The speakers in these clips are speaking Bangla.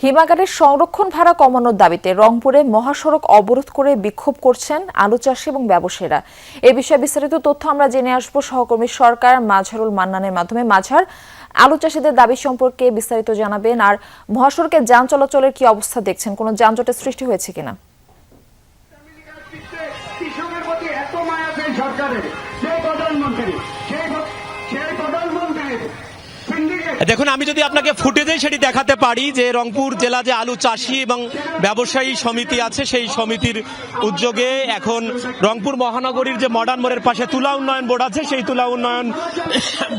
হিমাগারের সংরক্ষণ ভাড়া কমানোর দাবিতে রংপুরে মহাসড়ক অবরোধ করে বিক্ষোভ করছেন আলু চাষী এবং ব্যবসায়ীরা। এ বিষয়ে বিস্তারিত তথ্য আমরা জেনে আসবো সহকর্মী সরকার মাঝারুল মান্নানের মাধ্যমে। মাঝার, আলু চাষীদের দাবি সম্পর্কে বিস্তারিত জানাবেন, আর মহাসড়কে যান চলাচলের কি অবস্থা দেখছেন? কোনো যানজটের সৃষ্টি হয়েছে কিনা? দেখুন, আমি যদি আপনাকে ফুটেজে সেটি দেখাতে পারি যে রংপুর জেলা যে আলু চাষী এবং ব্যবসায়ী সমিতি আছে, সেই সমিতির উদ্যোগে এখন রংপুর মহানগরীর যে মডার্ন মোড়ের পাশে তুলা উন্নয়ন বোর্ড আছে, সেই তুলা উন্নয়ন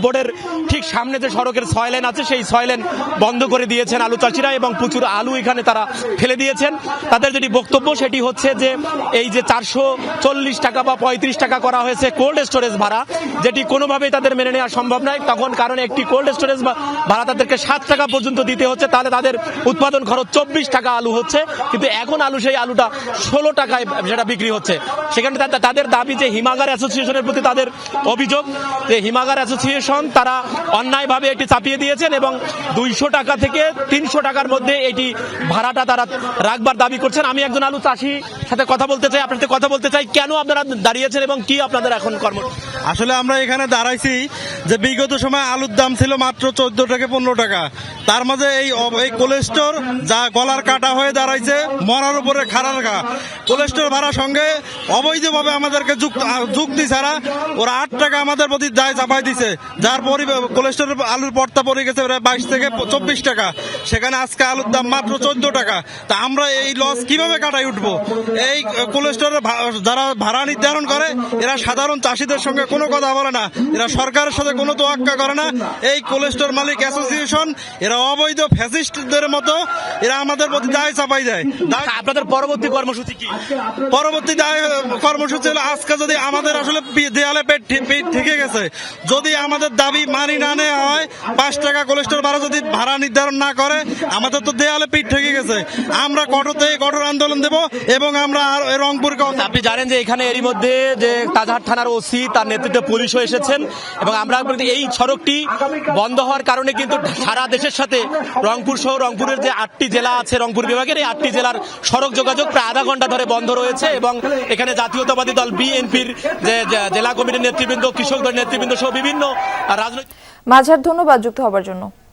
বোর্ডের ঠিক সামনে যে সড়কের 6 লেন আছে, সেই 6 লেন বন্ধ করে দিয়েছেন আলু চাষিরা এবং প্রচুর আলু এখানে তারা ফেলে দিয়েছেন। তাদের যেটি বক্তব্য সেটি হচ্ছে যে এই যে 440 টাকা বা 35 টাকা করা হয়েছে কোল্ড স্টোরেজ ভাড়া, যেটি কোনোভাবেই তাদের মেনে নেওয়া সম্ভব নয়। তখন কারণ একটি কোল্ড স্টোরেজ ভাড়া তাদেরকে 7 টাকা পর্যন্ত দিতে হচ্ছে, তাহলে তাদের উৎপাদন খরচ 24 টাকা আলু হচ্ছে, কিন্তু এখন সেই আলুটা 16 টাকায় সেটা বিক্রি হচ্ছে। সেখানে তাদের দাবি যে হিমাগার অ্যাসোসিয়েশনের প্রতি তাদের অভিযোগ যে হিমাগার অ্যাসোসিয়েশন তারা অন্যায়ভাবে এটি চাপিয়ে দিয়েছেন এবং 200 টাকা থেকে 300 টাকার মধ্যে এটি ভাড়াটা তারা রাখবার দাবি করছেন। আমি একজন আলু চাষির সাথে কথা বলতে চাই, আপনার সাথে কথা বলতে চাই, কেন আপনারা দাঁড়িয়েছেন এবং কি আপনাদের এখন কর্ম? আসলে আমরা এখানে দাঁড়াইছি যে বিগত সময় আলুর দাম ছিল মাত্র 14 থেকে 15 টাকা, তার মাঝে এই কোলেস্টোর যা গলার কাটা হয়ে দাঁড়াইছে, মরার উপরে খাড়ার ঘা। কোলেস্টোর ভাড়ার সঙ্গে অবৈধভাবে আমাদেরকে যুক্তি ছাড়া ওরা 8 টাকা আমাদের প্রতি দায় চাপাই দিছে, যার কোলেস্টোর আলুর পর্তা পড়ে গেছে প্রায় 22 থেকে 24 টাকা। সেখানে আজকে আলুর দাম মাত্র 14 টাকা। তা আমরা এই লস কিভাবে কাটাই উঠবো? এই কোলেস্টোরের যারা ভাড়া নির্ধারণ করে এরা সাধারণ চাষিদের সঙ্গে কোনো কথা বলে না, এরা সরকারের সাথে কোনো তোয়াক্কা করে না। এই কোলেস্টোর মালিক অ্যাসোসিয়েশন এরা অবৈধ ফ্যাসিস্টদের মতো এরা আমাদের প্রতি দায় চাপাই দেয়। আপনাদের পরবর্তী কর্মসূচি কি? পরবর্তী দায় কর্মসূচি হলো আজকে যদি আমাদের আসলে দেয়ালে পেট ঠেকে গেছে, যদি আমাদের দাবি মানি না নেওয়া হয়, 5 টাকা কোলেস্টোর ভাড়া যদি ভাড়া নির্ধারণ না করে, আমাদের তো দেয়ালে পিঠ ঠেকে গেছে। আমরা কঠোর আন্দোলন দেব এবং আমরা রংপুরকে। আপনি জানেন যে এখানে এরই মধ্যে যে তাজহাট থানার ওসি তার নেতৃত্বে পুলিশও এসেছেন এবং আমরা এই সড়কটি বন্ধ হওয়ার কারণে কিন্তু সারা দেশের সাথে রংপুর সহ রংপুরের যে 8টি জেলা আছে রংপুর বিভাগের, এই 8টি জেলার সড়ক যোগাযোগ প্রায় আধা ঘন্টা ধরে বন্ধ রয়েছে এবং এখানে জাতীয়তাবাদী দল বিএনপির যে জেলা কমিটির নেতৃবৃন্দ, কৃষক দলের নেতৃবৃন্দ সহ বিভিন্ন রাজনৈতিক। মাঝার, ধন্যবাদ যুক্ত হবার জন্য।